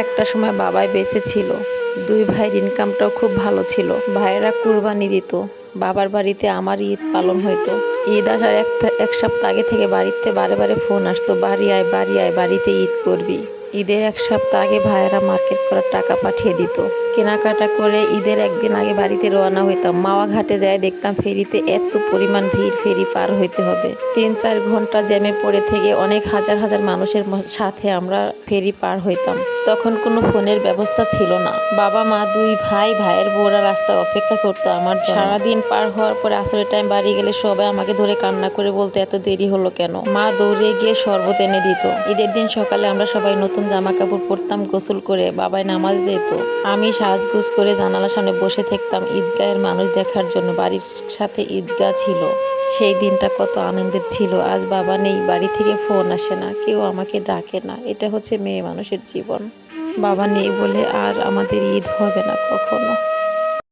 একটা সময় বাবাই বেঁচে ছিল। দুই ভাইয়ের ইনকামটাও খুব ভালো ছিল। ভাইয়েরা কুরবানি দিত, বাবার বাড়িতে আমার ঈদ পালন হইতো। ঈদ আসার এক সপ্তাহ আগে থেকে বাড়িতে বারে বারে ফোন আসতো, বাড়ি আয় বাড়ি আয়, বাড়িতে ঈদ করবি। ঈদের এক সপ্তাহ আগে ভাইয়েরা মার্কেট করার টাকা পাঠিয়ে দিত। কেনাকাটা করে ঈদের একদিন আগে বাড়িতে রওনা হইতাম। মাওয়া ঘাটে যায় দেখতাম ফেরিতে এত পরিমাণ ভিড়, ফেরি পার হইতে হবে 3-4 ঘন্টা জ্যামে পড়ে থেকে অনেক হাজার হাজার মানুষের সাথে আমরা ফেরি পার হইতাম। তখন কোনো ফোনের ব্যবস্থা ছিল না। বাবা মা, দুই ভাই, ভাইয়ের বউরা রাস্তায় অপেক্ষা করতো আমার জন্য। সারাদিন পার হওয়ার পরে আসরের টাইম বাড়ি গেলে সবাই আমাকে ধরে কান্না করে বলতো এত দেরি হলো কেন। মা দৌড়ে গিয়ে শরবত এনে দিত। ঈদের দিন সকালে আমরা সবাই নতুন জামা কাপড় পরতাম, গোসল করে বাবাই নামাজ যেত। আমি সাজগোজ করে জানালার সামনে বসে থাকতাম ঈদগাহের মানুষ দেখার জন্য। বাড়ির সাথে ঈদগাহ ছিল। সেই দিনটা কত আনন্দের ছিল। আজ বাবা নেই, বাড়ি থেকে ফোন আসে না, কেউ আমাকে ডাকে না। এটা হচ্ছে মেয়ে মানুষের জীবন। বাবা নেই বলে আর আমাদের ঈদ হবে না কখনো।